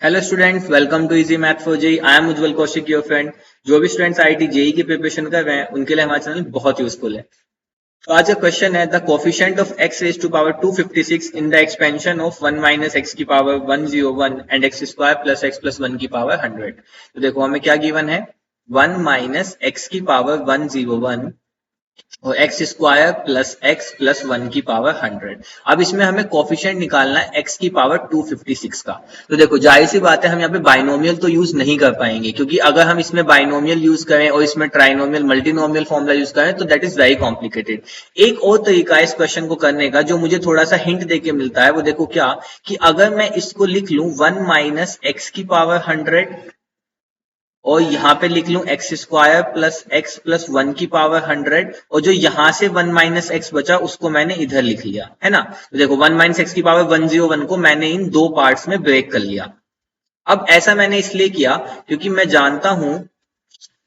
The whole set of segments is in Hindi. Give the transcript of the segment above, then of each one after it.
Hello students, welcome to easy math for JEE. I am Ujjwal Kaushik, your friend. जो भी स्टूडेंट्स आईआईटी जेई की प्रिपरेशन कर रहे हैं उनके लिए हमारा चैनल बहुत यूजफुल है। तो आज का क्वेश्चन है the coefficient of x raise to power 256 in the expansion of 1 minus x की power 101 and x square plus x plus 1 की पावर 100। तो देखो हमें क्या गिवन है, 1 माइनस x की पावर 101 और x square plus x plus 1 की पावर 100। अब इसमें हमें कोफिशिएंट निकालना है x की पावर 256 का। तो देखो जाहिर सी बात है, हम यहाँ पे बाइनोमियल तो यूज नहीं कर पाएंगे, क्योंकि अगर हम इसमें बाइनोमियल यूज करें और इसमें ट्राइनोमियल मल्टीनोमियल फॉर्मूला यूज करें तो दैट इज वेरी कॉम्प्लिकेटेड। एक और तरीका है इस क्वेश्चन को करने का जो मुझे थोड़ा सा हिंट देके मिलता है, वो देखो क्या, कि अगर मैं इसको लिख लूं 1 माइनस एक्स की पावर 100 और यहाँ पे लिख लूं x square plus x plus 1 की पावर 100, और जो यहां से 1 माइनस एक्स बचा उसको मैंने इधर लिख लिया है ना। तो देखो 1 माइनस एक्स की पावर 101 को मैंने इन दो पार्ट्स में ब्रेक कर लिया। अब ऐसा मैंने इसलिए किया क्योंकि मैं जानता हूं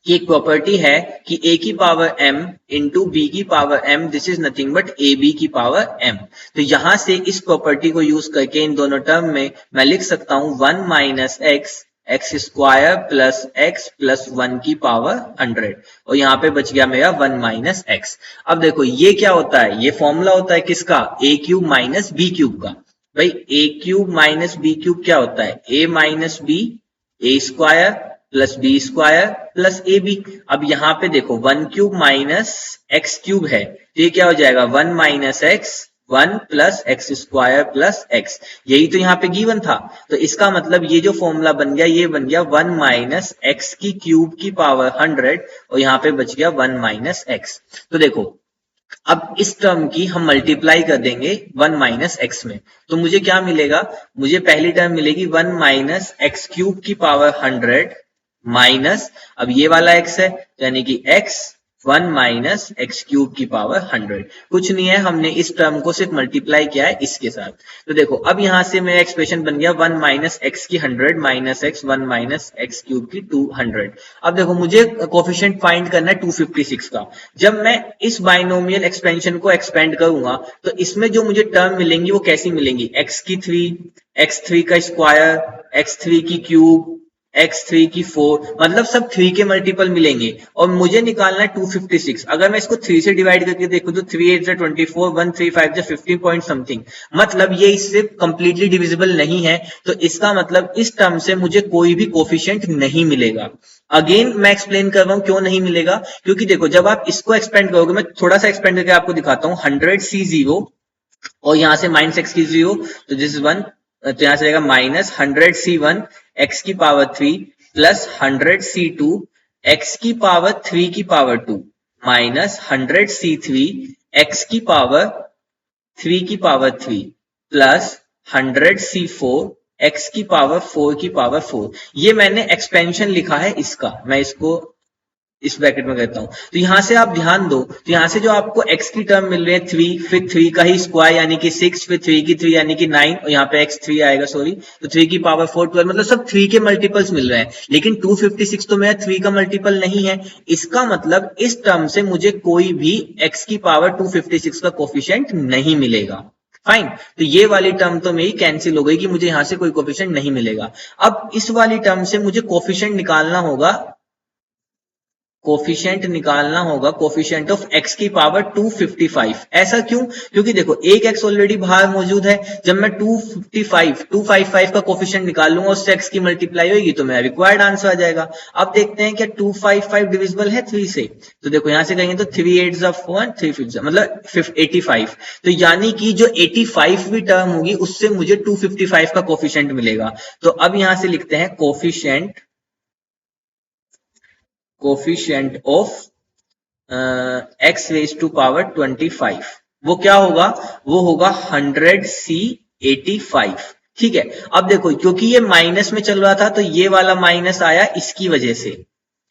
कि एक प्रॉपर्टी है कि a की पावर m इंटू बी की power m, this is nothing but A B की पावर m। तो यहां से इस प्रॉपर्टी को यूज करके इन दोनों टर्म में मैं लिख सकता हूं 1 minus x x square plus x plus 1 की पावर 100, और यहाँ पे बच गया मेरा 1 माइनस एक्स। अब देखो ये क्या होता है, ये फॉर्मूला होता है किसका, a cube minus b cube का। भाई a cube minus b cube क्या होता है, a minus b, a square plus b square plus a b. अब यहाँ पे देखो 1 क्यूब माइनस एक्स क्यूब है, तो ये क्या हो जाएगा 1 minus x 1 plus x square plus x, यही तो यहाँ पे गिवन था। तो इसका मतलब ये जो फॉर्मूला बन गया ये बन गया 1 माइनस एक्स की क्यूब की पावर 100, और यहाँ पे बच गया 1 माइनस एक्स। तो देखो अब इस टर्म की हम मल्टीप्लाई कर देंगे 1 माइनस एक्स में, तो मुझे क्या मिलेगा, मुझे पहली टर्म मिलेगी 1 माइनस एक्स क्यूब की पावर 100 माइनस, अब ये वाला x है यानी कि x 1 माइनस एक्स क्यूब की पावर 100। कुछ नहीं है, हमने इस टर्म को सिर्फ मल्टीप्लाई किया है इसके साथ। तो देखो अब यहां से मेरा एक्सप्रेशन बन गया 1 माइनस एक्स की 100 minus x 1 minus x cube की 200। अब देखो मुझे कोफिशिएंट फाइंड करना है 256 का। जब मैं इस बाइनोमियल एक्सपेंशन को एक्सपेंड करूंगा तो इसमें जो मुझे टर्म मिलेंगी वो कैसी मिलेंगी, x की 3, x3 का स्क्वायर, x3 की क्यूब, x3 की 4, मतलब सब 3 के मल्टीपल मिलेंगे, और मुझे निकालना है 256। अगर मैं इसको 3 से डिवाइड करके देखूं तो 3 8 24, 1 3 5 15 पॉइंट समथिंग, मतलब ये इससे कंप्लीटली डिविजिबल नहीं है। तो इसका मतलब इस टर्म से मुझे कोई भी कोफिशिएंट नहीं मिलेगा। अगेन मैं एक्सप्लेन कर रहा हूं क्यों नहीं मिलेगा, क्योंकि देखो जब आप इसको एक्सपेंड करोगे, मैं थोड़ा सा एक्सपेंड करके आपको दिखाता हूं, 100c0 और यहां से माइनस एक्स की 0, तो दिस इज 1, तो यहां से जाएगा माइनस 100c1 एक्स की पावर 3 प्लस 100c2 एक्स की पावर 3 की पावर 2 माइनस 100c3 एक्स की पावर 3 की पावर 3 प्लस 100c4 एक्स की पावर 4 की पावर 4। ये मैंने एक्सपेंशन लिखा है इसका, मैं इसको इस ब्रैकेट में कहता हूं। तो यहां से आप ध्यान दो, तो यहां से जो आपको x की टर्म मिल रही है 3, फिर 3 का ही स्क्वायर यानी कि 6, फिर 3 की 3 यानी कि 9, और यहाँ पे x3 आएगा, सॉरी, तो 3 की पावर 4 12, मतलब सब 3 के मल्टीपल्स मिल रहे हैं। लेकिन 256 तो मेरा 3 का मल्टीपल नहीं है। इसका मतलब इस टर्म से मुझे कोई भी x की पावर 256 का कोफिशिएंट नहीं मिलेगा। फाइन, तो ये वाली टर्म तो मेरी कैंसिल हो गई कि मुझे यहां से कोई कोफिशिएंट नहीं मिलेगा। अब इस वाली टर्म से मुझे कोफिशिएंट निकालना होगा, कोफिशिएंट निकालना होगा कोफिशिएंट ऑफ x की पावर 255। ऐसा क्यों, क्योंकि देखो एक x ऑलरेडी बाहर मौजूद है। जब मैं 255 का कोफिशिएंट निकाल लूंगा, उससे x की मल्टीप्लाई होगी तो मेरा रिक्वायर्ड आंसर आ जाएगा। अब देखते हैं क्या 255 डिविजिबल है 3 से, तो देखो यहां से कहेंगे तो 3 8 1 3 5 मतलब 85, तो यानी कि जो 85वीं टर्म होगी उससे मुझे 255 का कोफिशिएंट मिलेगा। तो अब यहां से लिखते हैं coefficient of x raise to power 25, वो क्या होगा, वो होगा 100c85। ठीक है, अब देखो क्योंकि ये माइनस में चल रहा था तो ये वाला माइनस आया इसकी वजह से,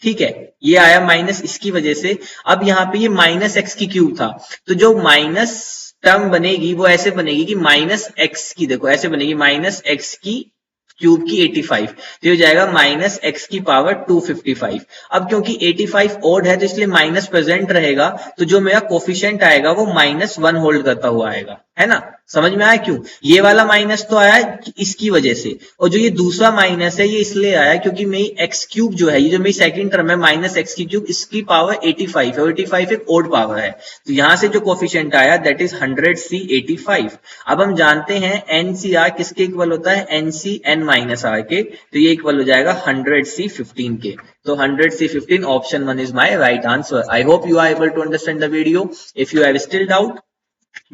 ठीक है, ये आया माइनस इसकी वजह से। अब यहाँ पे ये माइनस एक्स की क्यूब था, तो जो माइनस टर्म बनेगी वो ऐसे बनेगी कि माइनस एक्स की, देखो ऐसे बनेगी माइनस एक्स की क्यूब की 85, तो ये जाएगा माइनस एक्स की पावर 255। अब क्योंकि 85 ओड है तो इसलिए माइनस प्रेजेंट रहेगा, तो जो मेरा कोफिशिएंट आएगा वो -1 होल्ड करता हुआ आएगा। है ना? समझ में आया क्यों? ये वाला माइनस तो आया इसकी वजह से, और जो ये दूसरा माइनस है ये इसलिए आया क्योंकि मेरी एक्स क्यूब जो है, ये जो मेरी सेकंड टर्म है माइनस एक्स की क्यूब, इसकी पावर 85 है और 85 एक ओड पावर है, तो यहां से जो कोफिशिएंट आया दैट इज 100C85। अब हम जानते हैं NCR किसके इक्वल होता है, NCN माइनस आर के, तो ये इक्वल हो जाएगा 100C15 के। तो 100C15 option 1 is my right answer. I hope you are able to understand the video. If you have still doubt,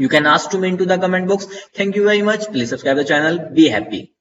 you can ask to me into the comment box. Thank you very much. Please subscribe the channel. Be happy.